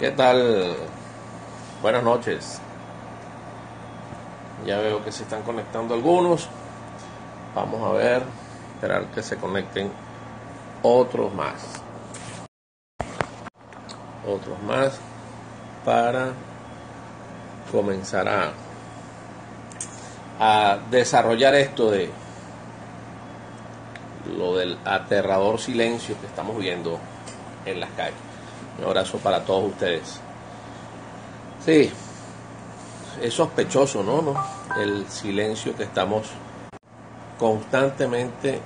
¿Qué tal? Buenas noches. Ya veo que se están conectando algunos. Vamos a ver, esperar que se conecten otros más. Otros más para comenzar a desarrollar esto de lo del aterrador silencio que estamos viendo en las calles. Un abrazo para todos ustedes. Sí, es sospechoso, ¿no? El silencio que estamos constantemente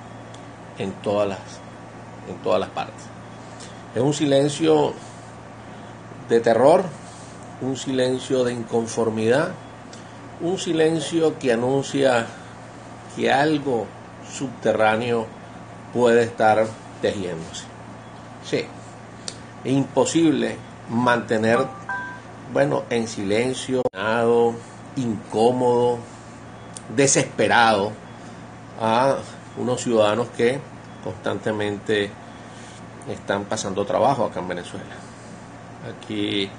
en todas las partes. Es un silencio de terror, un silencio de inconformidad, un silencio que anuncia que algo subterráneo puede estar tejiéndose. Sí, es imposible mantener, en silencio, incómodo, desesperado a unos ciudadanos que constantemente están pasando trabajo acá en Venezuela. Aquí,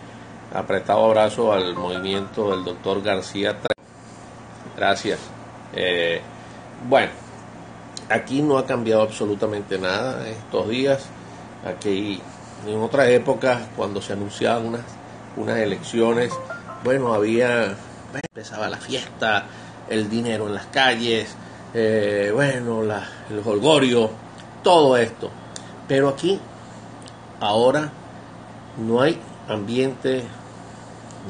apretado abrazo al movimiento del doctor García. Gracias. Aquí no ha cambiado absolutamente nada estos días. Aquí, en otras épocas, cuando se anunciaban unas elecciones, empezaba la fiesta, el dinero en las calles, el jolgorio, todo esto. Pero aquí, ahora, no hay ambiente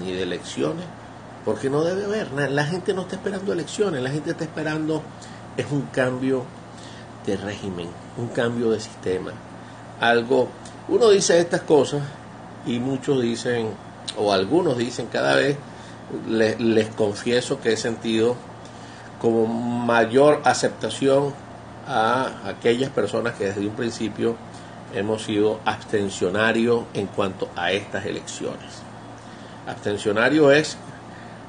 ni de elecciones, porque no debe haber. La gente no está esperando elecciones, la gente está esperando es un cambio de régimen, un cambio de sistema. Uno dice estas cosas y muchos dicen, o algunos dicen, cada vez les confieso que he sentido como mayor aceptación a aquellas personas que desde un principio hemos sido abstencionarios en cuanto a estas elecciones. Abstencionario es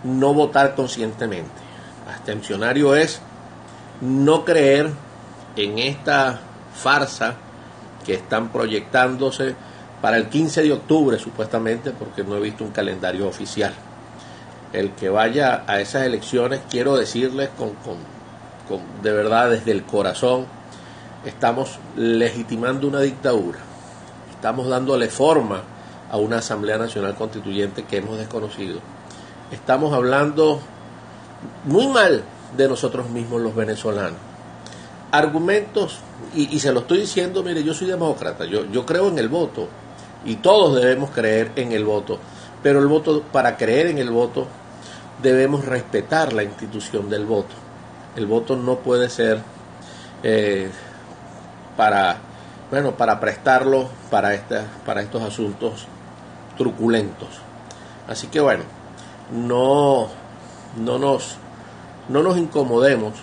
no votar conscientemente. Abstencionario es no creer en esta farsa que están proyectándose para el 15 de octubre supuestamente, porque no he visto un calendario oficial. El que vaya a esas elecciones, quiero decirles de verdad desde el corazón, estamos legitimando una dictadura, estamos dándole forma a una Asamblea Nacional Constituyente que hemos desconocido. Estamos hablando muy mal de nosotros mismos los venezolanos. Argumentos, y se lo estoy diciendo, mire, yo soy demócrata, yo creo en el voto, y todos debemos creer en el voto, pero para creer en el voto debemos respetar la institución del voto. El voto no puede ser para prestarlo para estos asuntos truculentos. Así que no nos incomodemos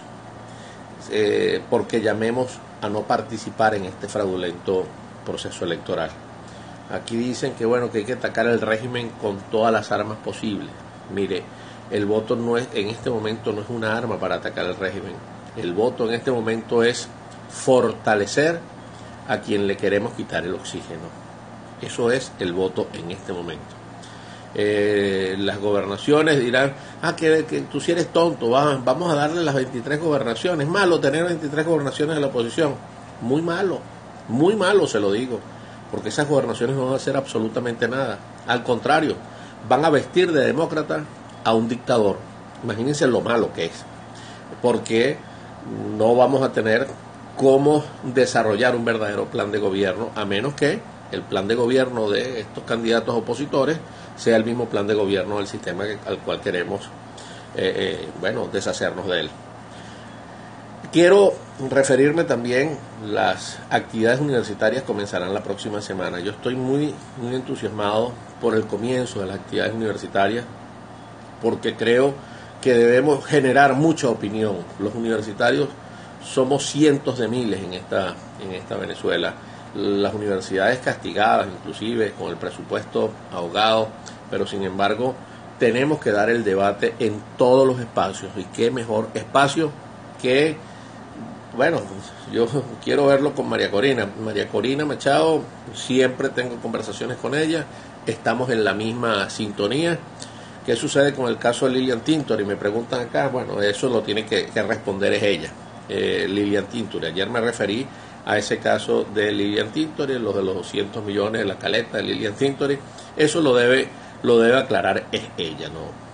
porque llamemos a no participar en este fraudulento proceso electoral. Aquí dicen que hay que atacar el régimen con todas las armas posibles. Mire, el voto en este momento no es una arma para atacar el régimen. El voto en este momento es fortalecer a quien le queremos quitar el oxígeno. Eso es el voto en este momento. Las gobernaciones dirán, que tú si eres tonto, vamos a darle las 23 gobernaciones. Es malo tener 23 gobernaciones de la oposición. Muy malo se lo digo, porque esas gobernaciones no van a hacer absolutamente nada. Al contrario, van a vestir de demócrata a un dictador. Imagínense lo malo que es, porque no vamos a tener cómo desarrollar un verdadero plan de gobierno, a menos que el plan de gobierno de estos candidatos opositores sea el mismo plan de gobierno del sistema al cual queremos deshacernos de él. Quiero referirme también, las actividades universitarias comenzarán la próxima semana. Yo estoy muy entusiasmado por el comienzo de las actividades universitarias, porque creo que debemos generar mucha opinión. Los universitarios somos cientos de miles en esta Venezuela. Las universidades castigadas, inclusive con el presupuesto ahogado, pero sin embargo tenemos que dar el debate en todos los espacios, y qué mejor espacio que bueno, yo quiero verlo con María Corina. María Corina Machado, siempre tengo conversaciones con ella, estamos en la misma sintonía. ¿Qué sucede con el caso de Lilian Tintori? Me preguntan acá, bueno, eso lo tiene que responder es ella, Lilian Tintori. Ayer me referí a ese caso de Lilian Tintori, los de los 200 millones de la caleta de Lilian Tintori. Eso lo debe aclarar es ella, ¿no?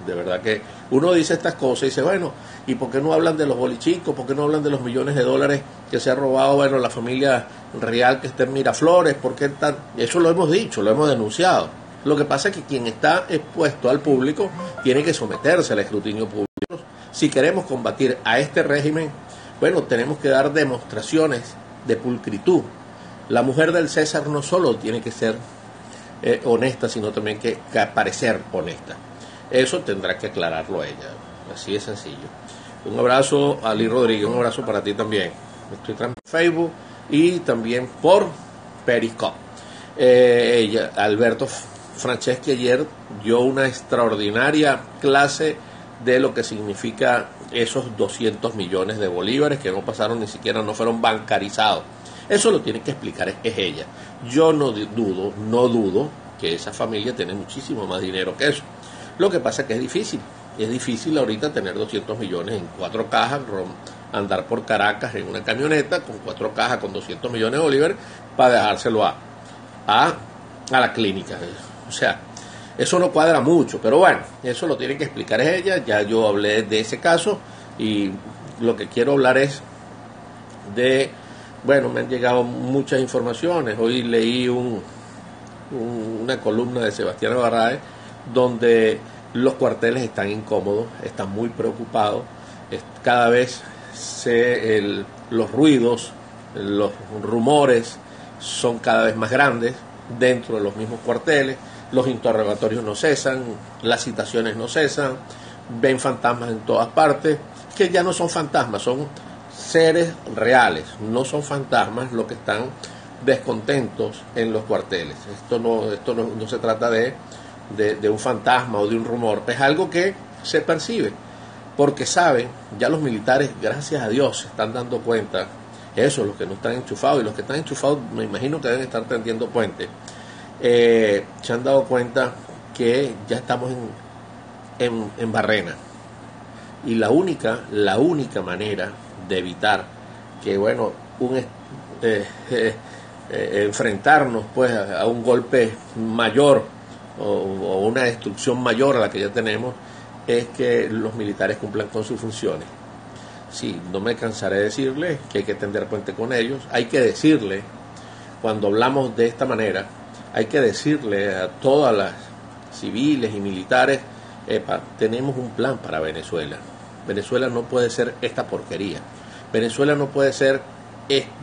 De verdad que uno dice estas cosas y dice, bueno, ¿y por qué no hablan de los bolichicos? ¿Por qué no hablan de los millones de dólares que se ha robado, bueno, la familia real que está en Miraflores? ¿Por qué tan? Eso lo hemos dicho, lo hemos denunciado. Lo que pasa es que quien está expuesto al público tiene que someterse al escrutinio público. Si queremos combatir a este régimen, bueno, tenemos que dar demostraciones de pulcritud. La mujer del César no solo tiene que ser honesta, sino también que parecer honesta. Eso tendrá que aclararlo ella, así de sencillo. Un abrazo a Ali Rodríguez, un abrazo para ti también. Estoy en Facebook y también por Periscope. Alberto Franceschi ayer dio una extraordinaria clase de lo que significa esos 200 millones de bolívares que no pasaron ni siquiera, no fueron bancarizados. Eso lo tiene que explicar es ella. Yo no dudo que esa familia tiene muchísimo más dinero que eso. Lo que pasa es que es difícil ahorita tener 200 millones en 4 cajas, andar por Caracas en una camioneta con 4 cajas con 200 millones de bolívares para dejárselo a la clínica. O sea, eso no cuadra mucho, pero bueno, eso lo tiene que explicar ella. Ya yo hablé de ese caso y lo que quiero hablar es de, bueno, me han llegado muchas informaciones. Hoy leí una columna de Sebastián Barraez donde los cuarteles están incómodos, están muy preocupados, cada vez los ruidos, los rumores son cada vez más grandes dentro de los mismos cuarteles, los interrogatorios no cesan, las citaciones no cesan, ven fantasmas en todas partes, que ya no son fantasmas, son seres reales, no son fantasmas los que están descontentos en los cuarteles. Esto no se trata de un fantasma o de un rumor, es algo que se percibe, porque saben, ya los militares, gracias a Dios, se están dando cuenta, eso, los que no están enchufados, y los que están enchufados me imagino que deben estar tendiendo puentes, se han dado cuenta que ya estamos en Barrena, y la única manera de evitar que, bueno, enfrentarnos pues a un golpe mayor o una destrucción mayor a la que ya tenemos es que los militares cumplan con sus funciones. Sí, no me cansaré de decirles que hay que tender puente con ellos, hay que decirle, cuando hablamos de esta manera, hay que decirle a todas las civiles y militares, tenemos un plan para Venezuela. Venezuela no puede ser esta porquería. Venezuela no puede ser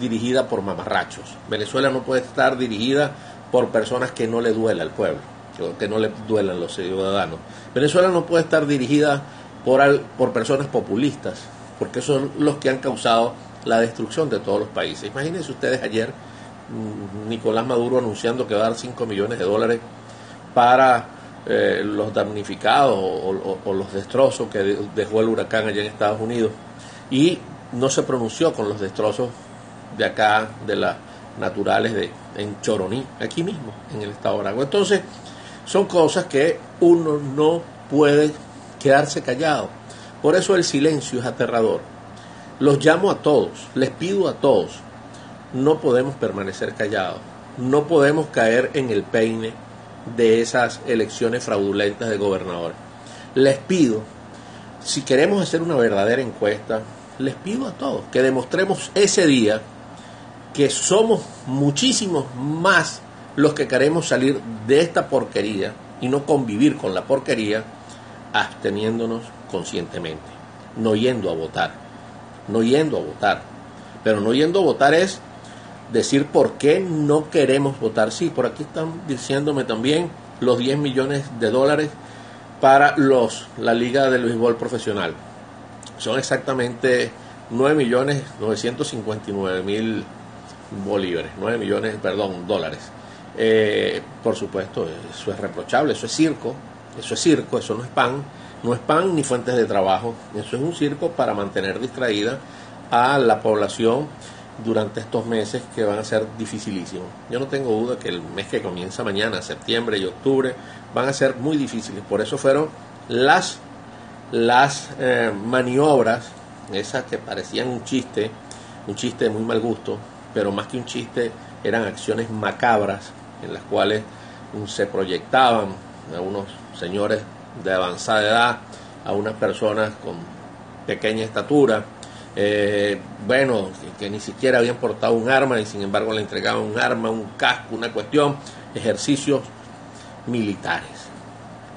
dirigida por mamarrachos. Venezuela no puede estar dirigida por personas que no le duela al pueblo, que no le duelan los ciudadanos. Venezuela no puede estar dirigida por personas populistas, porque son los que han causado la destrucción de todos los países. Imagínense ustedes ayer Nicolás Maduro anunciando que va a dar 5 millones de dólares para los damnificados o los destrozos que dejó el huracán allá en Estados Unidos, y no se pronunció con los destrozos de acá, de las naturales en Choroní, aquí mismo, en el estado de Aragua. Entonces, son cosas que uno no puede quedarse callado. Por eso el silencio es aterrador. Los llamo a todos, les pido a todos, no podemos permanecer callados, no podemos caer en el peine de esas elecciones fraudulentas de gobernadores. Les pido, si queremos hacer una verdadera encuesta, les pido a todos que demostremos ese día que somos muchísimos más los que queremos salir de esta porquería y no convivir con la porquería, absteniéndonos conscientemente, no yendo a votar. Pero no yendo a votar es decir por qué no queremos votar. Sí, por aquí están diciéndome también los 10 millones de dólares para la Liga del Béisbol Profesional. Son exactamente 9.959.000 bolívares, dólares. Por supuesto, eso es reprochable, eso es circo, eso no es pan ni fuentes de trabajo, eso es un circo para mantener distraída a la población durante estos meses que van a ser dificilísimos. Yo no tengo duda que el mes que comienza mañana, septiembre y octubre, van a ser muy difíciles. Por eso fueron las maniobras, esas que parecían un chiste de muy mal gusto, pero más que un chiste, eran acciones macabras en las cuales se proyectaban a unos señores de avanzada edad, a unas personas con pequeña estatura, que ni siquiera habían portado un arma y sin embargo le entregaban un arma, un casco, una cuestión, ejercicios militares.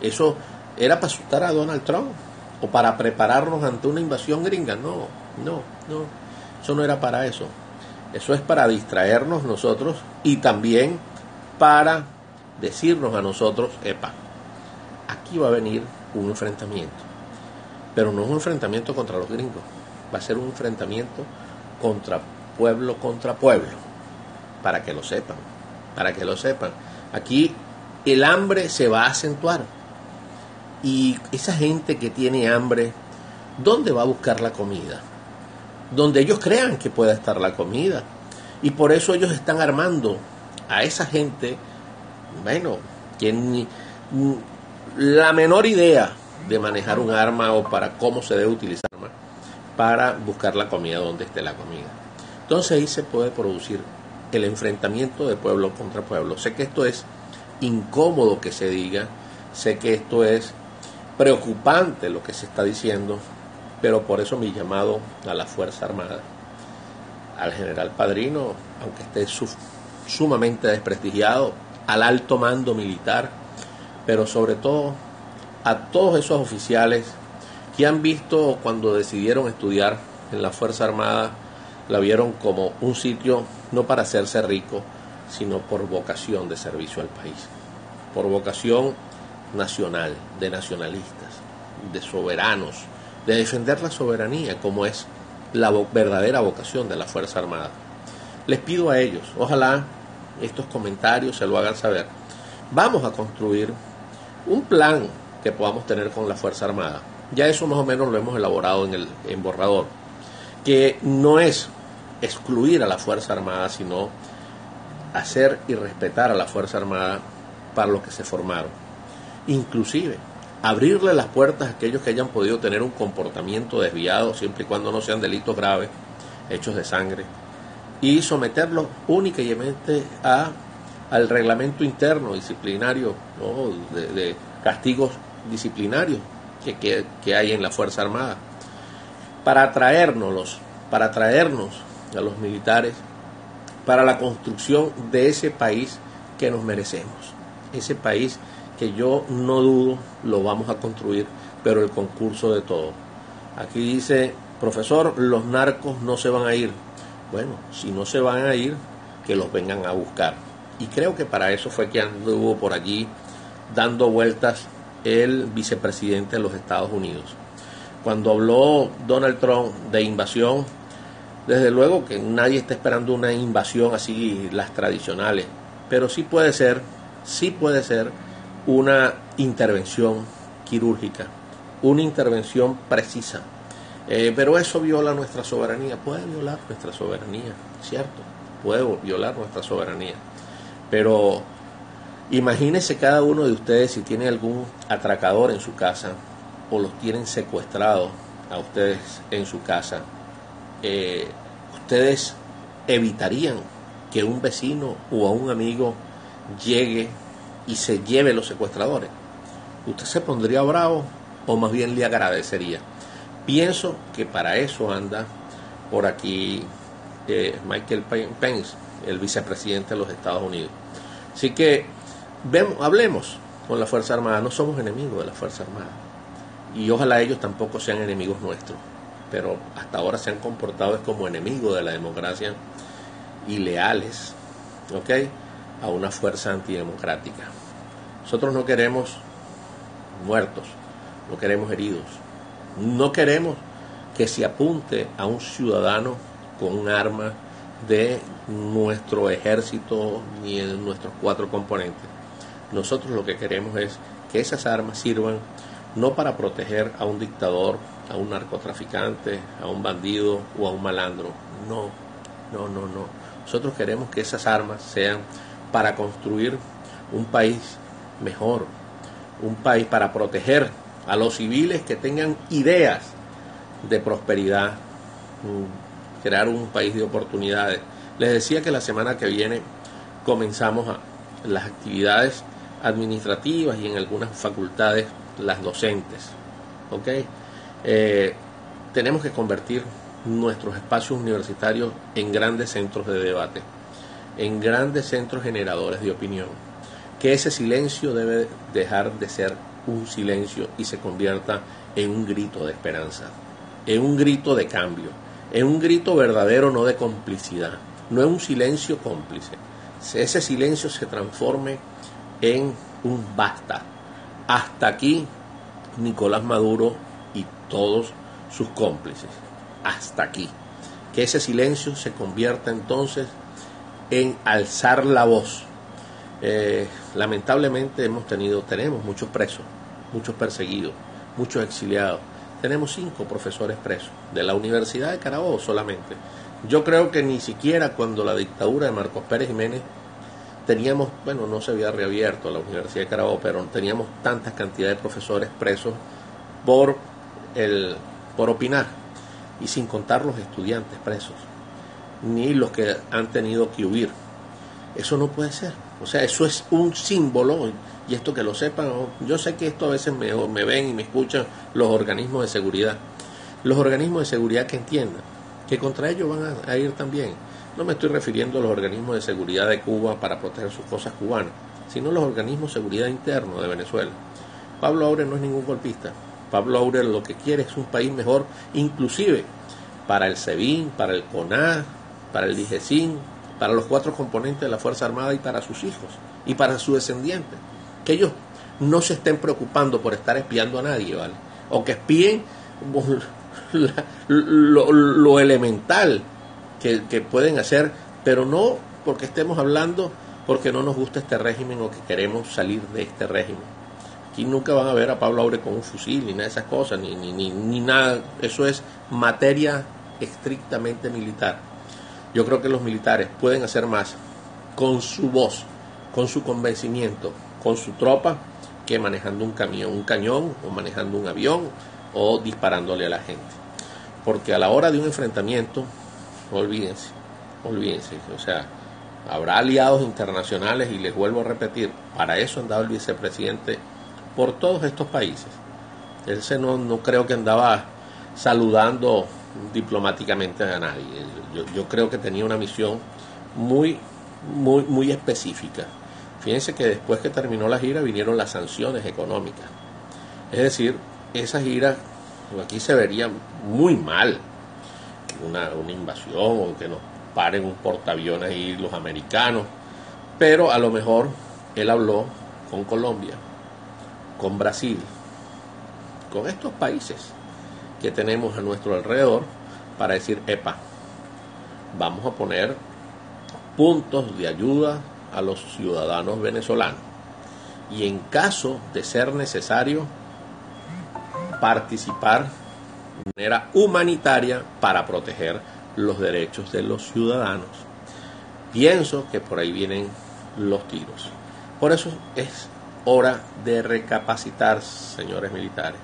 ¿Eso era para asustar a Donald Trump o para prepararnos ante una invasión gringa? No, eso no era para eso. Eso es para distraernos nosotros y también para decirnos a nosotros, epa, aquí va a venir un enfrentamiento, pero no es un enfrentamiento contra los gringos, va a ser un enfrentamiento contra pueblo, para que lo sepan, Aquí el hambre se va a acentuar y esa gente que tiene hambre, ¿dónde va a buscar la comida? Donde ellos crean que pueda estar la comida, y por eso ellos están armando a esa gente, que ni la menor idea de manejar un arma o para cómo se debe utilizar un arma para buscar la comida donde esté la comida. Entonces ahí se puede producir el enfrentamiento de pueblo contra pueblo. Sé que esto es incómodo que se diga, sé que esto es preocupante lo que se está diciendo, pero por eso mi llamado a la Fuerza Armada, al general Padrino, aunque esté sumamente desprestigiado, al alto mando militar, pero sobre todo a todos esos oficiales que han visto cuando decidieron estudiar en la Fuerza Armada, la vieron como un sitio no para hacerse rico, sino por vocación de servicio al país, por vocación nacional, de nacionalistas, de soberanos, de defender la soberanía, como es la verdadera vocación de la Fuerza Armada. Les pido a ellos, ojalá estos comentarios se lo hagan saber. Vamos a construir un plan que podamos tener con la Fuerza Armada. Ya eso más o menos lo hemos elaborado en borrador, que no es excluir a la Fuerza Armada, sino hacer y respetar a la Fuerza Armada para los que se formaron. Inclusive, abrirle las puertas a aquellos que hayan podido tener un comportamiento desviado, siempre y cuando no sean delitos graves, hechos de sangre, y someterlos únicamente al reglamento interno disciplinario, ¿no? de castigos disciplinarios que hay en la Fuerza Armada, para atraernos a los militares, para la construcción de ese país que nos merecemos, ese país que yo no dudo lo vamos a construir, pero el concurso de todo. Aquí dice, profesor, los narcos no se van a ir. Bueno, si no se van a ir, que los vengan a buscar. Y creo que para eso fue que anduvo por allí dando vueltas el vicepresidente de los Estados Unidos. Cuando habló Donald Trump de invasión, desde luego que nadie está esperando una invasión así, las tradicionales, pero sí puede ser una intervención quirúrgica, una intervención precisa. Pero eso viola nuestra soberanía, puede violar nuestra soberanía, ¿cierto? Puede violar nuestra soberanía. Pero imagínese cada uno de ustedes si tiene algún atracador en su casa o los tienen secuestrados a ustedes en su casa. Ustedes evitarían que un vecino o a un amigo llegue y se lleve los secuestradores. ¿Usted se pondría bravo o más bien le agradecería? Pienso que para eso anda por aquí Michael Pence, el vicepresidente de los Estados Unidos. Así que hablemos con la Fuerza Armada, no somos enemigos de la Fuerza Armada y ojalá ellos tampoco sean enemigos nuestros, pero hasta ahora se han comportado como enemigos de la democracia y leales, a una fuerza antidemocrática. Nosotros no queremos muertos, no queremos heridos, no queremos que se apunte a un ciudadano con un arma de nuestro ejército ni de nuestros 4 componentes. Nosotros lo que queremos es que esas armas sirvan no para proteger a un dictador, a un narcotraficante, a un bandido o a un malandro. No, no, no, no. Nosotros queremos que esas armas sean para construir un país mejor, un país para proteger a los civiles que tengan ideas de prosperidad, crear un país de oportunidades. Les decía que la semana que viene comenzamos las actividades administrativas y en algunas facultades las docentes. ¿Okay? Tenemos que convertir nuestros espacios universitarios en grandes centros de debate, en grandes centros generadores de opinión, que ese silencio debe dejar de ser un silencio y se convierta en un grito de esperanza, en un grito de cambio, en un grito verdadero, no de complicidad, no es un silencio cómplice. Ese silencio se transforme en un basta. Hasta aquí Nicolás Maduro y todos sus cómplices. Hasta aquí. Que ese silencio se convierta entonces en alzar la voz. Lamentablemente tenemos muchos presos, muchos perseguidos, muchos exiliados. Tenemos 5 profesores presos de la Universidad de Carabobo solamente. Yo creo que ni siquiera cuando la dictadura de Marcos Pérez Jiménez teníamos, bueno, no se había reabierto la Universidad de Carabobo, pero teníamos tantas cantidades de profesores presos por opinar, y sin contar los estudiantes presos, ni los que han tenido que huir. Eso no puede ser. O sea, eso es un símbolo, y esto que lo sepan, yo sé que esto a veces me ven y me escuchan los organismos de seguridad. Los organismos de seguridad que entiendan que contra ellos van a ir también. No me estoy refiriendo a los organismos de seguridad de Cuba para proteger sus cosas cubanas, sino los organismos de seguridad internos de Venezuela. Pablo Aure no es ningún golpista. Pablo Aure lo que quiere es un país mejor, inclusive para el SEBIN, para el CONAR, para el DIGESIN, para los 4 componentes de la Fuerza Armada y para sus hijos y para sus descendientes. Que ellos no se estén preocupando por estar espiando a nadie, ¿vale? O que espíen lo elemental que pueden hacer, pero no porque estemos hablando porque no nos gusta este régimen o que queremos salir de este régimen. Aquí nunca van a ver a Pablo Aure con un fusil ni nada de esas cosas, ni nada. Eso es materia estrictamente militar. Yo creo que los militares pueden hacer más con su voz, con su convencimiento, con su tropa, que manejando un cañón, o manejando un avión, o disparándole a la gente. Porque a la hora de un enfrentamiento, olvídense, o sea, habrá aliados internacionales, y les vuelvo a repetir, para eso andaba el vicepresidente por todos estos países. Él no creo que andaba saludando diplomáticamente a nadie. Yo creo que tenía una misión muy específica. Fíjense que después que terminó la gira vinieron las sanciones económicas. Es decir, esa gira aquí se vería muy mal una invasión, o que nos paren un portaaviones ahí los americanos, pero a lo mejor él habló con Colombia, con Brasil, con estos países que tenemos a nuestro alrededor, para decir, epa, vamos a poner puntos de ayuda a los ciudadanos venezolanos, y en caso de ser necesario, participar de manera humanitaria para proteger los derechos de los ciudadanos. Pienso que por ahí vienen los tiros. Por eso es hora de recapacitar, señores militares,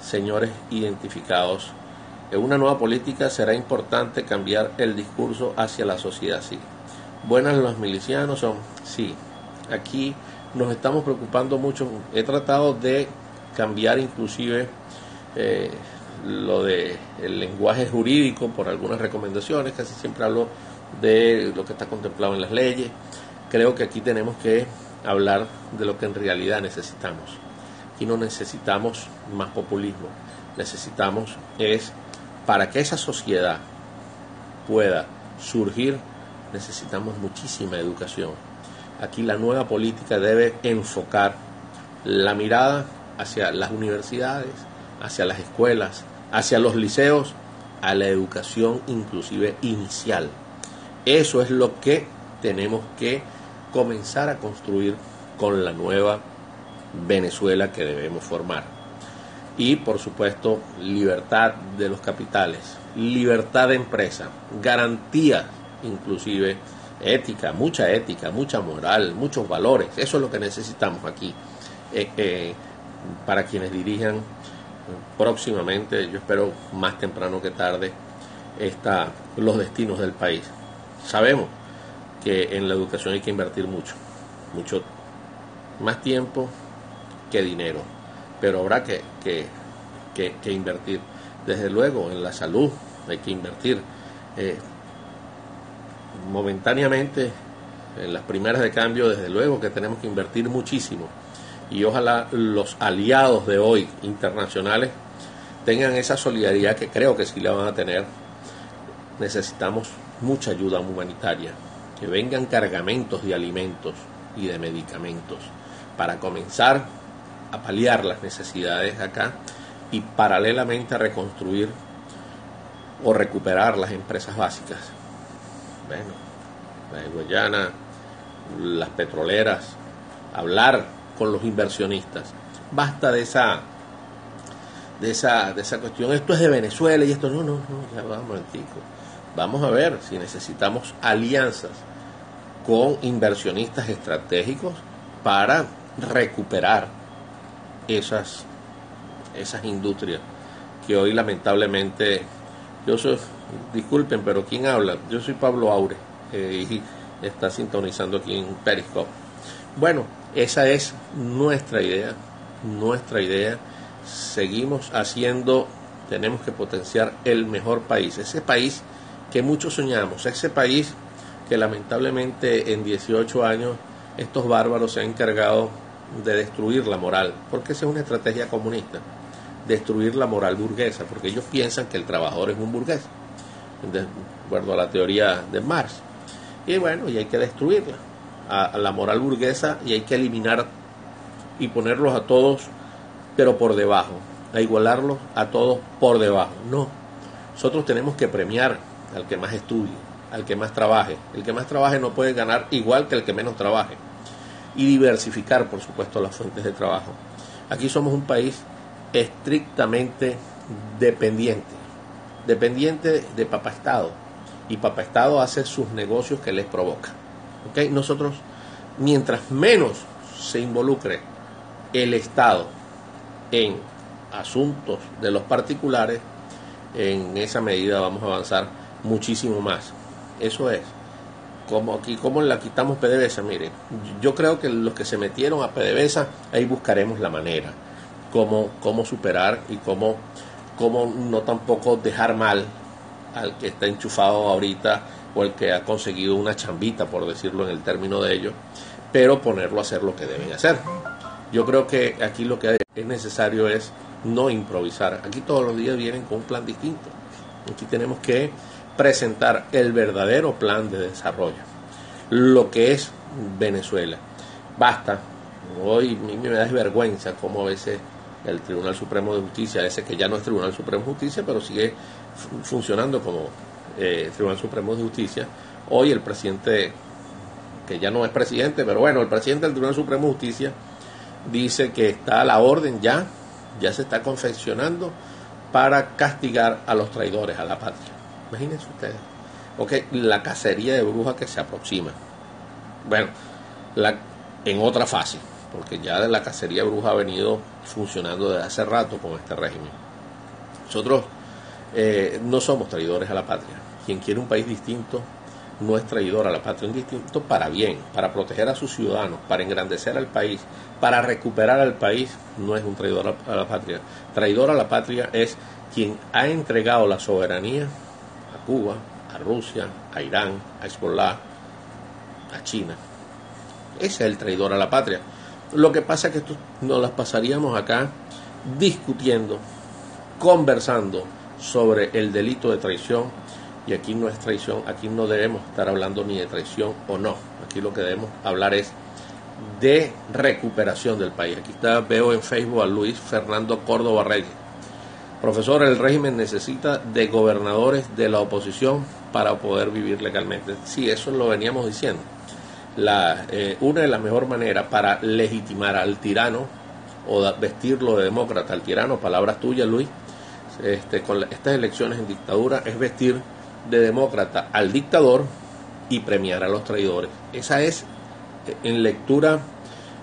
señores identificados. En una nueva política será importante cambiar el discurso hacia la sociedad civil. Buenas los milicianos son, sí, aquí nos estamos preocupando mucho. He tratado de cambiar inclusive lo de el lenguaje jurídico por algunas recomendaciones. Casi siempre hablo de lo que está contemplado en las leyes. Creo que aquí tenemos que hablar de lo que en realidad necesitamos. Aquí no necesitamos más populismo, necesitamos para que esa sociedad pueda surgir, necesitamos muchísima educación. Aquí la nueva política debe enfocar la mirada hacia las universidades, hacia las escuelas, hacia los liceos, a la educación inclusive inicial. Eso es lo que tenemos que comenzar a construir con la nueva Venezuela que debemos formar. y por supuesto libertad de los capitales, libertad de empresa, garantías inclusive ética, mucha moral, muchos valores. Eso es lo que necesitamos aquí para quienes dirijan próximamente, yo espero más temprano que tarde, los destinos del país. Sabemos que en la educación hay que invertir mucho más tiempo que dinero, pero habrá que invertir. Desde luego en la salud hay que invertir. Momentáneamente en las primeras de cambio, desde luego que tenemos que invertir muchísimo, y ojalá los aliados de hoy internacionales tengan esa solidaridad, que creo que sí la van a tener. Necesitamos mucha ayuda humanitaria, que vengan cargamentos de alimentos y de medicamentos para comenzar a paliar las necesidades acá y paralelamente a reconstruir o recuperar las empresas básicas. Bueno, la de Guayana, las petroleras, hablar con los inversionistas. Basta de esa cuestión. Esto es de Venezuela y esto no, ya va un momentico. Vamos a ver si necesitamos alianzas con inversionistas estratégicos para recuperar esas industrias que hoy lamentablemente, disculpen, pero ¿quién habla? Yo soy Pablo Aure y está sintonizando aquí en Periscope. Bueno, esa es nuestra idea. Seguimos tenemos que potenciar el mejor país, ese país que muchos soñamos, ese país que lamentablemente en 18 años estos bárbaros se han encargado de destruir la moral, porque esa es una estrategia comunista, destruir la moral burguesa, porque ellos piensan que el trabajador es un burgués, de acuerdo a la teoría de Marx. Y bueno, y hay que destruirla, a la moral burguesa, y hay que eliminar y ponerlos a todos, pero por debajo, a igualarlos a todos por debajo. No, nosotros tenemos que premiar al que más estudie, al que más trabaje. El que más trabaje no puede ganar igual que el que menos trabaje. Y diversificar, por supuesto, las fuentes de trabajo. Aquí somos un país estrictamente dependiente de Papá Estado, y Papá Estado hace sus negocios que les provoca. ¿Okay? Nosotros, mientras menos se involucre el Estado en asuntos de los particulares, en esa medida vamos a avanzar muchísimo más. Eso es. Como aquí, como la quitamos PDVSA, miren, yo creo que los que se metieron a PDVSA, ahí buscaremos la manera, cómo superar y cómo no tampoco dejar mal al que está enchufado ahorita o el que ha conseguido una chambita, por decirlo en el término de ellos, pero ponerlo a hacer lo que deben hacer. Yo creo que aquí lo que es necesario es no improvisar. Aquí todos los días vienen con un plan distinto. Aquí tenemos que presentar el verdadero plan de desarrollo, lo que es Venezuela. Basta, hoy a mí me da vergüenza cómo a veces el Tribunal Supremo de Justicia, ese que ya no es Tribunal Supremo de Justicia, pero sigue funcionando como Tribunal Supremo de Justicia. Hoy el presidente, que ya no es presidente, pero bueno, el presidente del Tribunal Supremo de Justicia dice que está a la orden, ya se está confeccionando para castigar a los traidores a la patria. Imagínense ustedes. Okay, la cacería de brujas que se aproxima. Bueno, en otra fase, porque ya de la cacería de brujas ha venido funcionando desde hace rato con este régimen. Nosotros no somos traidores a la patria. Quien quiere un país distinto no es traidor a la patria, un distinto para bien, para proteger a sus ciudadanos, para engrandecer al país, para recuperar al país, no es un traidor a la patria. Traidor a la patria es quien ha entregado la soberanía a Cuba, a Rusia, a Irán, a Hezbollah, a China. Ese es el traidor a la patria. Lo que pasa es que nos las pasaríamos acá discutiendo, conversando sobre el delito de traición, y aquí no es traición, aquí no debemos estar hablando ni de traición o no, aquí lo que debemos hablar es de recuperación del país. Aquí veo en Facebook a Luis Fernando Córdoba Reyes. Profesor, el régimen necesita de gobernadores de la oposición para poder vivir legalmente. Sí, eso lo veníamos diciendo. Una de las mejores maneras para legitimar al tirano vestirlo de demócrata al tirano, palabras tuyas, Luis, con estas elecciones en dictadura, es vestir de demócrata al dictador y premiar a los traidores. Esa es, en lectura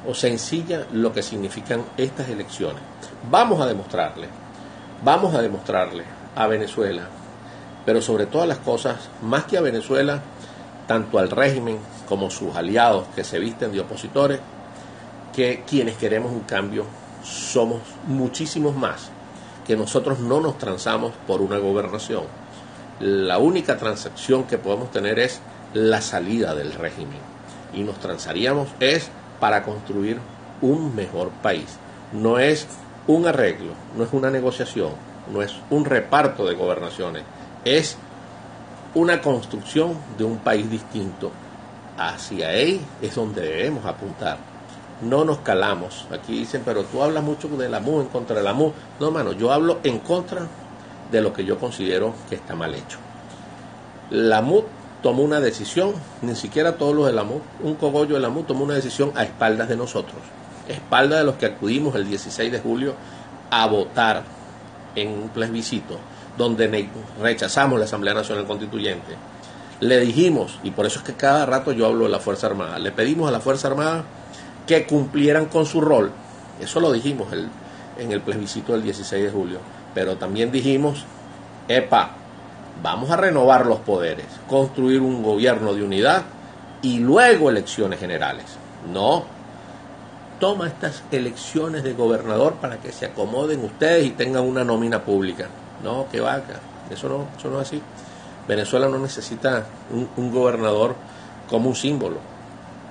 o sencilla, lo que significan estas elecciones. Vamos a demostrarle a Venezuela, pero sobre todas las cosas, más que a Venezuela, tanto al régimen como sus aliados que se visten de opositores, que quienes queremos un cambio somos muchísimos más, que nosotros no nos transamos por una gobernación. La única transacción que podemos tener es la salida del régimen, y nos transaríamos es para construir un mejor país. No es un arreglo, no es una negociación, no es un reparto de gobernaciones, es una construcción de un país distinto. Hacia ahí es donde debemos apuntar. No nos calamos. Aquí dicen, pero tú hablas mucho de la MUD, en contra de la MUD. No, mano, yo hablo en contra de lo que yo considero que está mal hecho. La MUD tomó una decisión, ni siquiera todos los de la MUD, un cogollo de la MUD tomó una decisión a espaldas de nosotros, a espaldas de los que acudimos el 16 de julio a votar en un plebiscito, donde rechazamos la Asamblea Nacional Constituyente. Le dijimos, y por eso es que cada rato yo hablo de la Fuerza Armada, le pedimos a la Fuerza Armada que cumplieran con su rol. Eso lo dijimos en el plebiscito del 16 de julio. Pero también dijimos, vamos a renovar los poderes, construir un gobierno de unidad y luego elecciones generales. No, toma estas elecciones de gobernador para que se acomoden ustedes y tengan una nómina pública. No, qué vaca, eso no es así. Venezuela no necesita un gobernador como un símbolo,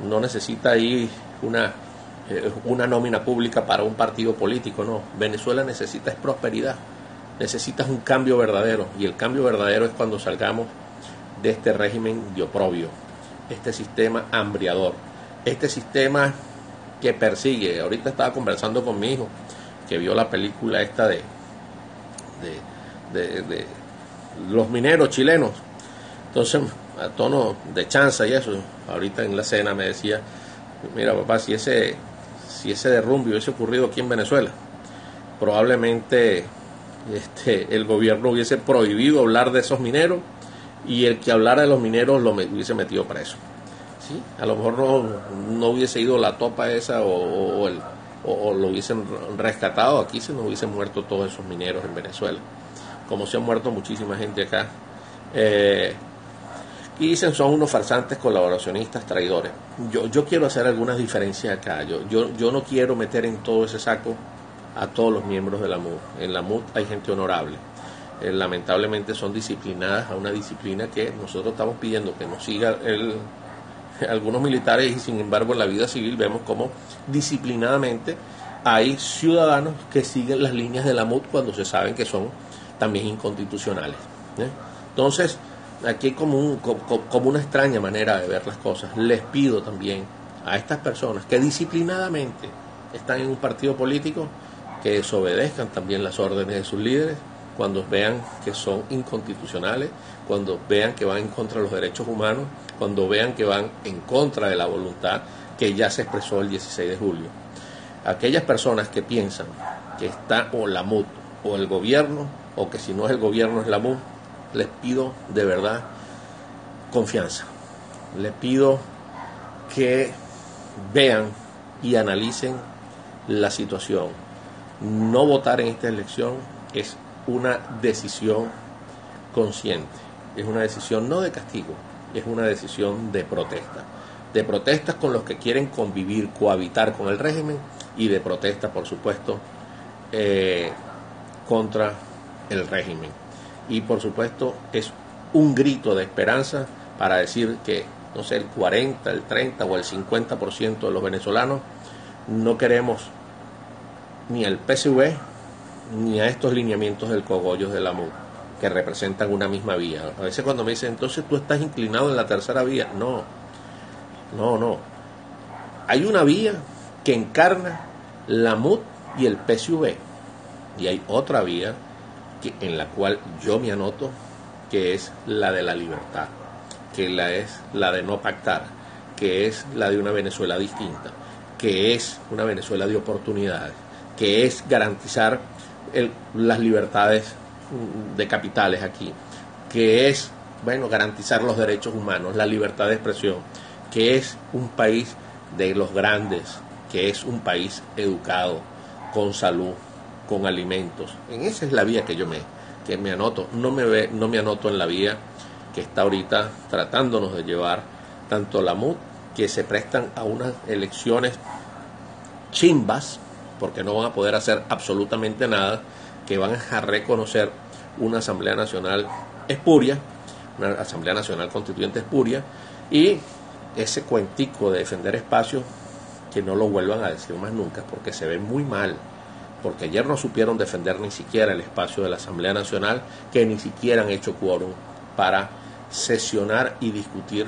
no necesita ahí una nómina pública para un partido político, no. Venezuela necesita es prosperidad, necesita un cambio verdadero, y el cambio verdadero es cuando salgamos de este régimen de oprobio, este sistema hambriador, este sistema que persigue. Ahorita estaba conversando con mi hijo, que vio la película esta de los mineros chilenos. Entonces, a tono de chanza y eso, ahorita en la cena me decía, mira papá, si ese derrumbe hubiese ocurrido aquí en Venezuela, probablemente el gobierno hubiese prohibido hablar de esos mineros, y el que hablara de los mineros lo hubiese metido preso. ¿Sí? A lo mejor no hubiese ido la topa esa o lo hubiesen rescatado. Aquí se nos hubiesen muerto todos esos mineros en Venezuela, como se han muerto muchísima gente acá. Y dicen, son unos farsantes, colaboracionistas, traidores. Yo quiero hacer algunas diferencias acá. Yo no quiero meter en todo ese saco a todos los miembros de la MUD. En la MUD hay gente honorable. Lamentablemente son disciplinadas a una disciplina que nosotros estamos pidiendo que nos siga algunos militares, y sin embargo en la vida civil vemos como disciplinadamente hay ciudadanos que siguen las líneas de la MUD cuando se saben que son también inconstitucionales. Entonces, aquí hay como una extraña manera de ver las cosas. Les pido también a estas personas que disciplinadamente están en un partido político que desobedezcan también las órdenes de sus líderes cuando vean que son inconstitucionales, cuando vean que van en contra de los derechos humanos, cuando vean que van en contra de la voluntad que ya se expresó el 16 de julio. Aquellas personas que piensan que está o la MUD o el gobierno, o que si no es el gobierno es la MUD, les pido de verdad confianza. Les pido que vean y analicen la situación. No votar en esta elección es una decisión consciente, es una decisión no de castigo, es una decisión de protestas con los que quieren convivir, cohabitar con el régimen, y de protesta, por supuesto, contra el régimen. Y por supuesto es un grito de esperanza para decir que, no sé, el 40, el 30 o el 50% de los venezolanos no queremos ni al PSV ni a estos lineamientos del cogollo de la MUD, que representan una misma vía. A veces cuando me dicen, entonces tú estás inclinado en la tercera vía, no. Hay una vía que encarna la MUD y el PSV, y hay otra vía en la cual yo me anoto, que es la de la libertad, que es la de no pactar, que es la de una Venezuela distinta, que es una Venezuela de oportunidades, que es garantizar las libertades de capitales aquí, que es, bueno, garantizar los derechos humanos, la libertad de expresión, que es un país de los grandes, que es un país educado, con salud, con alimentos. En esa es la vía que me anoto. No me anoto en la vía que está ahorita tratándonos de llevar tanto la MUD, que se prestan a unas elecciones chimbas, porque no van a poder hacer absolutamente nada, que van a reconocer una Asamblea Nacional espuria, una Asamblea Nacional Constituyente espuria, y ese cuentico de defender espacios, que no lo vuelvan a decir más nunca, porque se ve muy mal, porque ayer no supieron defender ni siquiera el espacio de la Asamblea Nacional, que ni siquiera han hecho quórum para sesionar y discutir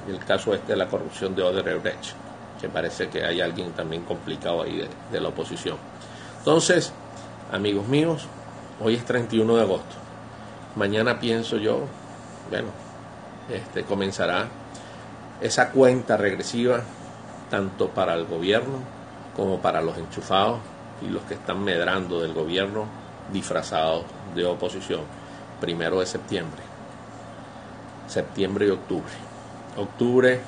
el caso de la corrupción de Odebrecht, que parece que hay alguien también complicado ahí de la oposición. Entonces, amigos míos, hoy es 31 de agosto. Mañana pienso yo, bueno, comenzará esa cuenta regresiva, tanto para el gobierno como para los enchufados y los que están medrando del gobierno disfrazados de oposición. 1 de septiembre. Septiembre y octubre. Octubre,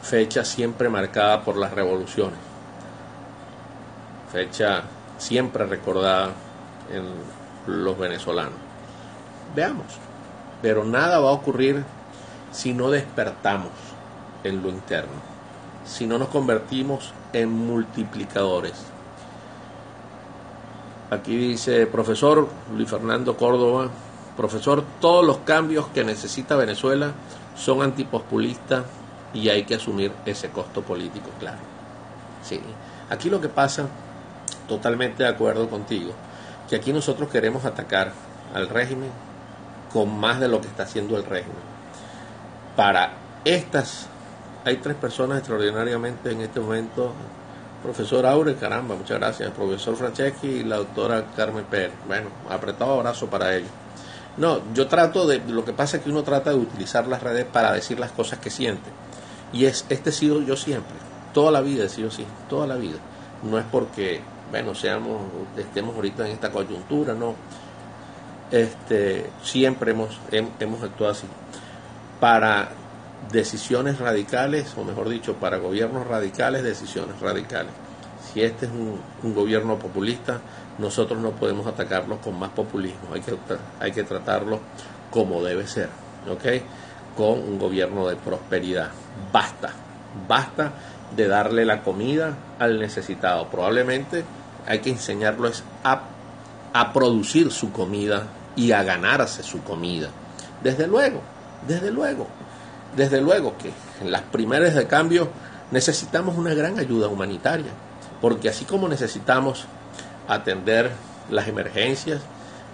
fecha siempre marcada por las revoluciones. Fecha siempre recordada en los venezolanos. Veamos. Pero nada va a ocurrir si no despertamos en lo interno, si no nos convertimos en multiplicadores. Aquí dice profesor Luis Fernando Córdoba: profesor, todos los cambios que necesita Venezuela son antipopulistas y hay que asumir ese costo político. Claro, sí. Aquí lo que pasa, totalmente de acuerdo contigo, que aquí nosotros queremos atacar al régimen con más de lo que está haciendo el régimen. Hay 3 personas extraordinariamente en este momento: profesor Aure, caramba, muchas gracias, profesor Franceschi y la doctora Carmen Pérez. Bueno, apretado abrazo para ellos. No, lo que pasa es que uno trata de utilizar las redes para decir las cosas que siente. Y he sido yo siempre, toda la vida he sido así, toda la vida. No es porque, bueno, estemos ahorita en esta coyuntura, no. Siempre hemos actuado así. Para decisiones radicales, o mejor dicho, para gobiernos radicales, decisiones radicales. Si este es un gobierno populista, nosotros no podemos atacarlo con más populismo, hay que tratarlo como debe ser, ¿ok? Con un gobierno de prosperidad. Basta de darle la comida al necesitado. Probablemente hay que enseñarlos a producir su comida y a ganarse su comida. Desde luego que en las primeras de cambio necesitamos una gran ayuda humanitaria, porque así como necesitamos atender las emergencias,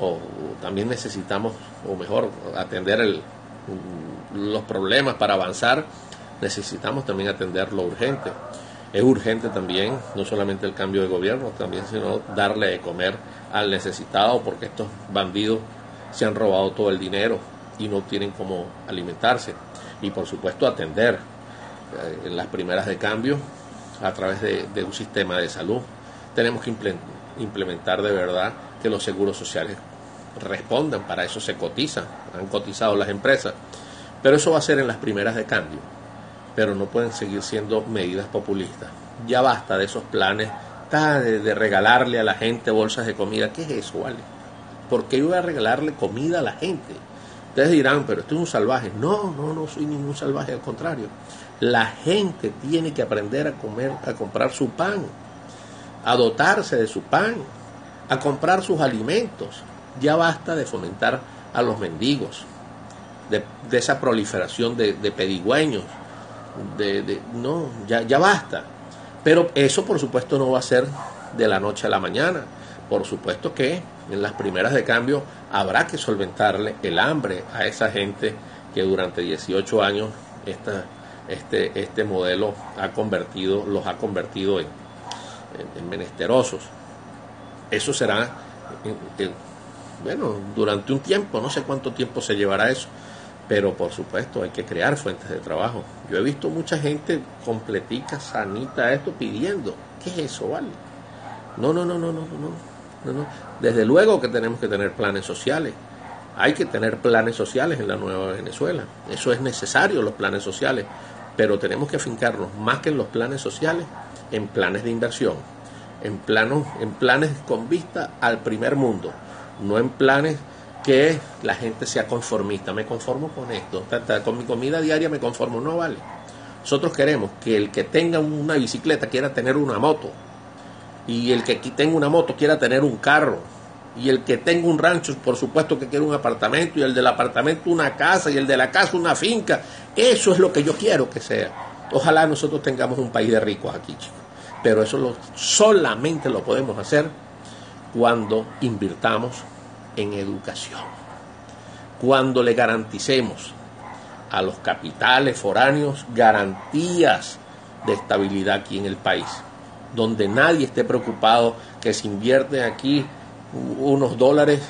o también necesitamos, o mejor, atender los problemas para avanzar, necesitamos también atender lo urgente. Es urgente también, no solamente el cambio de gobierno, también sino darle de comer al necesitado, porque estos bandidos se han robado todo el dinero y no tienen cómo alimentarse. Y por supuesto atender en las primeras de cambio a través de un sistema de salud. Tenemos que implementar de verdad que los seguros sociales respondan, para eso se cotizan, han cotizado las empresas, pero eso va a ser en las primeras de cambio, pero no pueden seguir siendo medidas populistas. Ya basta de esos planes de regalarle a la gente bolsas de comida. ¿Qué es eso, vale? ¿Por qué yo voy a regalarle comida a la gente? Ustedes dirán, pero esto es un salvaje. No soy ningún salvaje, al contrario. La gente tiene que aprender a comprar su pan, a dotarse de su pan, a comprar sus alimentos. Ya basta de fomentar a los mendigos, de esa proliferación de pedigüeños. No, ya basta. Pero eso, por supuesto, no va a ser de la noche a la mañana. Por supuesto que en las primeras de cambio habrá que solventarle el hambre a esa gente que durante 18 años este modelo los ha convertido en menesterosos. Eso será, durante un tiempo, no sé cuánto tiempo se llevará eso, pero por supuesto hay que crear fuentes de trabajo. Yo he visto mucha gente completica, sanita, pidiendo. ¿Qué es eso, vale? No, no, no, no, no, no, no, no. Desde luego que tenemos que tener planes sociales. Hay que tener planes sociales en la nueva Venezuela. Eso es necesario, los planes sociales. Pero tenemos que afincarnos más que en los planes sociales, en planes de inversión, en planes con vista al primer mundo, no en planes que la gente sea conformista. Me conformo con esto, con mi comida diaria me conformo, no vale. Nosotros queremos que el que tenga una bicicleta quiera tener una moto, y el que tenga una moto quiera tener un carro, y el que tenga un rancho, por supuesto que quiere un apartamento, y el del apartamento una casa, y el de la casa una finca. Eso es lo que yo quiero que sea. Ojalá nosotros tengamos un país de ricos aquí, chicos, pero eso solamente lo podemos hacer cuando invirtamos en educación, cuando le garanticemos a los capitales foráneos garantías de estabilidad aquí en el país, donde nadie esté preocupado que si invierte aquí unos dólares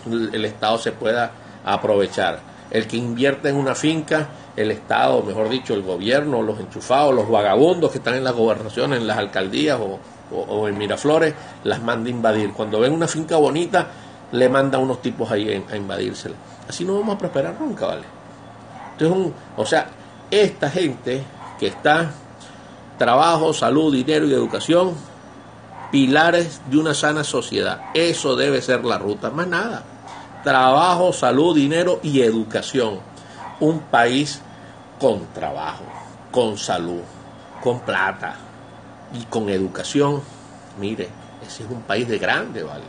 el Estado se pueda aprovechar. El que invierte en una finca, el Estado, mejor dicho, el gobierno, los enchufados, los vagabundos que están en las gobernaciones, en las alcaldías o en Miraflores, las manda a invadir. Cuando ven una finca bonita, le manda unos tipos ahí a invadírsela. Así no vamos a prosperar nunca, ¿vale? Entonces, o sea, esta gente que está trabajo, salud, dinero y educación, pilares de una sana sociedad. Eso debe ser la ruta, más nada. Trabajo, salud, dinero y educación. Un país con trabajo, con salud, con plata y con educación. Mire, ese es un país de grande, ¿vale?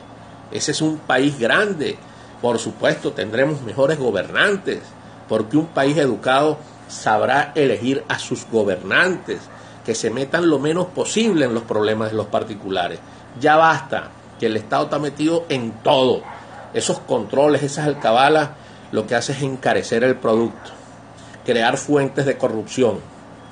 Ese es un país grande. Por supuesto, tendremos mejores gobernantes, porque un país educado sabrá elegir a sus gobernantes, que se metan lo menos posible en los problemas de los particulares. Ya basta, que el Estado está metido en todo. Esos controles, esas alcabalas, lo que hace es encarecer el producto, crear fuentes de corrupción,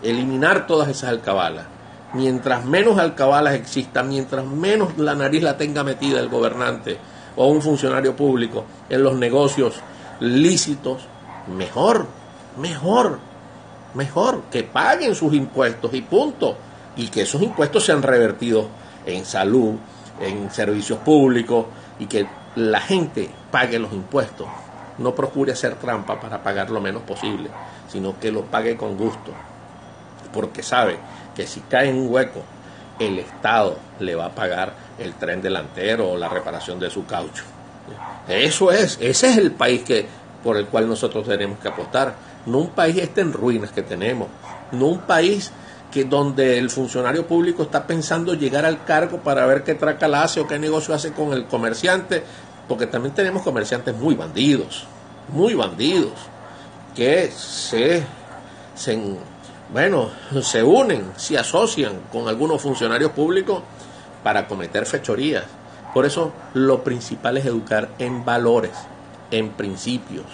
eliminar todas esas alcabalas. Mientras menos alcabalas existan, mientras menos la nariz la tenga metida el gobernante o un funcionario público en los negocios lícitos, mejor, que paguen sus impuestos y punto, y que esos impuestos sean revertidos en salud, en servicios públicos, y que la gente pague los impuestos, no procure hacer trampa para pagar lo menos posible, sino que lo pague con gusto, porque sabe que si cae en un hueco, el Estado le va a pagar el tren delantero o la reparación de su caucho. Ese es el país por el cual nosotros tenemos que apostar, no un país en ruinas que tenemos, no un país donde el funcionario público está pensando llegar al cargo para ver qué traca la hace o qué negocio hace con el comerciante, porque también tenemos comerciantes muy bandidos, que se unen, se asocian con algunos funcionarios públicos para cometer fechorías. Por eso lo principal es educar en valores, en principios,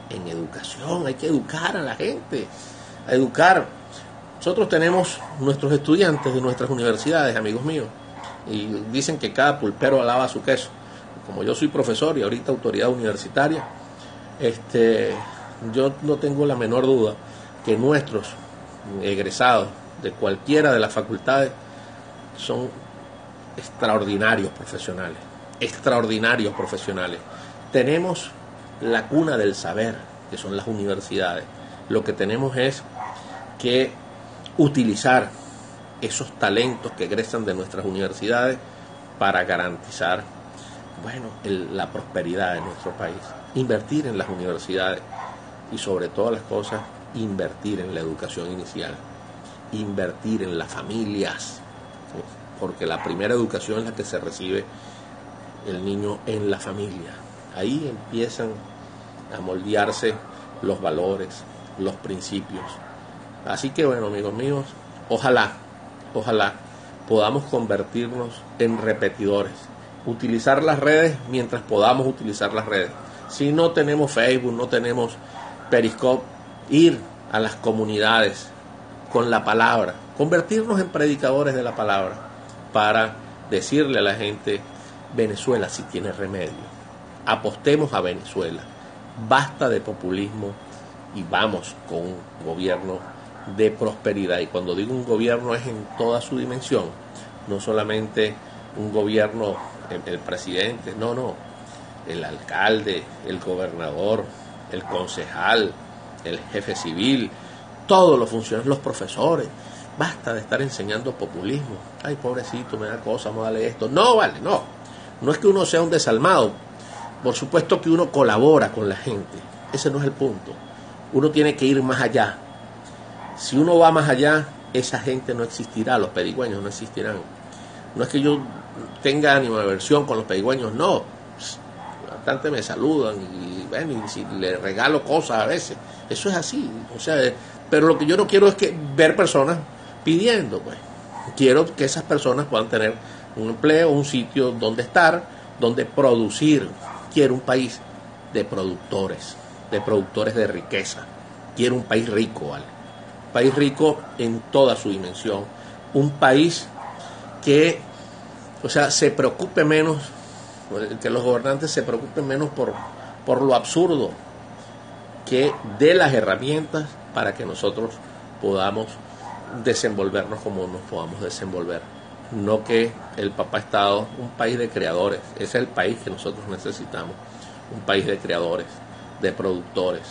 en educación. Hay que educar a la gente, educar. Nosotros tenemos nuestros estudiantes de nuestras universidades, amigos míos, y dicen que cada pulpero alaba su queso. Como yo soy profesor y ahorita autoridad universitaria, yo no tengo la menor duda que nuestros egresados de cualquiera de las facultades son extraordinarios profesionales. Tenemos la cuna del saber, que son las universidades. Lo que tenemos es que utilizar esos talentos que egresan de nuestras universidades para garantizar la prosperidad de nuestro país. Invertir en las universidades y sobre todas las cosas invertir en la educación inicial, invertir en las familias, porque la primera educación es la que se recibe el niño en la familia. Ahí empiezan a moldearse los valores, los principios. Así que amigos míos, ojalá podamos convertirnos en repetidores, utilizar las redes mientras podamos utilizar las redes. Si no tenemos Facebook, no tenemos Periscope, ir a las comunidades con la palabra, convertirnos en predicadores de la palabra para decirle a la gente: Venezuela sí tiene remedio, apostemos a Venezuela, basta de populismo y vamos con un gobierno de prosperidad. Y cuando digo un gobierno es en toda su dimensión, no solamente un gobierno, el presidente, no, el alcalde, el gobernador, el concejal, el jefe civil, todos los funcionarios, los profesores. Basta de estar enseñando populismo. Ay, pobrecito, me da cosa, vamos a darle esto. No, vale, no. No es que uno sea un desalmado. Por supuesto que uno colabora con la gente. Ese no es el punto. Uno tiene que ir más allá. Si uno va más allá, esa gente no existirá, los pedigüeños no existirán. No es que yo tenga animadversión con los pedigüeños, no. Bastante me saludan y bueno, y si le regalo cosas a veces. Eso es así. O sea, pero lo que yo no quiero es que ver personas pidiendo, pues. Quiero que esas personas puedan tener un empleo, un sitio donde estar, donde producir. Quiero un país de productores de riqueza. Quiero un país rico, ¿vale? Un país rico en toda su dimensión. Un país que, o sea, se preocupe menos, que los gobernantes se preocupen menos por lo absurdo, que dé las herramientas para que nosotros podamos desenvolvernos como nos podamos desenvolver. No que el papá Estado, un país de creadores, ese es el país que nosotros necesitamos, un país de creadores, de productores,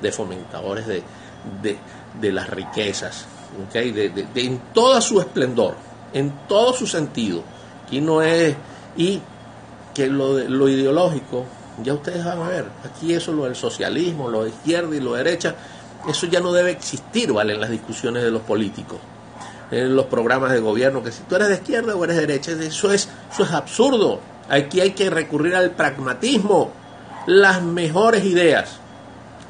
de fomentadores de las riquezas, ¿okay? En todo su esplendor, en todo su sentido. Aquí no es, y que lo ideológico, ya ustedes van a ver, aquí eso, lo del socialismo, lo de izquierda y lo de derecha, eso ya no debe existir, ¿vale? En las discusiones de los políticos, en los programas de gobierno, que si tú eres de izquierda o eres de derecha, eso es absurdo. Aquí hay que recurrir al pragmatismo. Las mejores ideas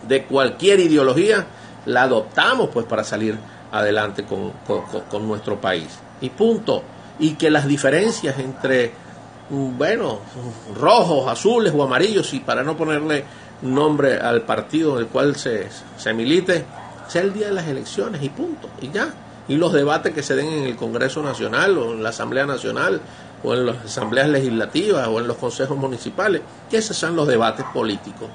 de cualquier ideología la adoptamos pues para salir adelante con nuestro país. Y punto. Y que las diferencias entre, bueno, rojos, azules o amarillos, y para no ponerle nombre al partido en el cual se milite, sea el día de las elecciones y punto. Y ya. Y los debates que se den en el Congreso Nacional o en la Asamblea Nacional o en las asambleas legislativas o en los consejos municipales, que esos sean los debates políticos,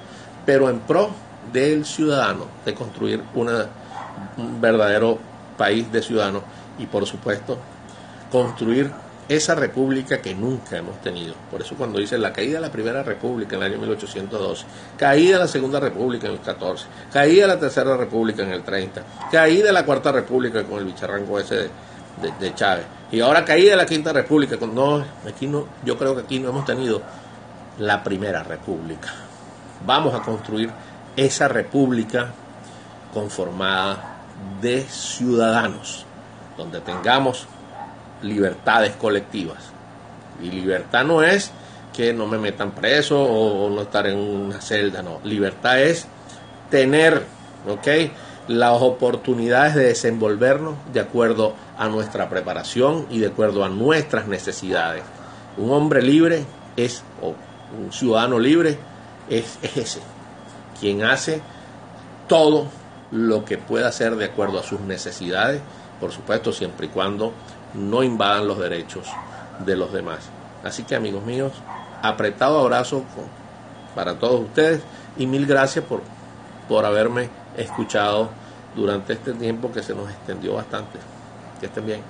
pero en pro del ciudadano, de construir un verdadero país de ciudadanos y por supuesto construir esa república que nunca hemos tenido. Por eso cuando dice la caída de la primera república en el año 1812, caída de la segunda república en el 14, caída de la tercera república en el 30, caída de la cuarta república con el bicharranco ese de Chávez, y ahora caída de la quinta república, yo creo que aquí no hemos tenido la primera república. Vamos a construir esa república conformada de ciudadanos, donde tengamos libertades colectivas. Y libertad no es que no me metan preso o no estar en una celda, no. Libertad es tener, ¿okay?, las oportunidades de desenvolvernos de acuerdo a nuestra preparación y de acuerdo a nuestras necesidades. Un hombre libre o un ciudadano libre es ese, quien hace todo lo que pueda hacer de acuerdo a sus necesidades, por supuesto siempre y cuando no invadan los derechos de los demás. Así que, amigos míos, apretado abrazo para todos ustedes y mil gracias por haberme escuchado durante este tiempo que se nos extendió bastante. Que estén bien.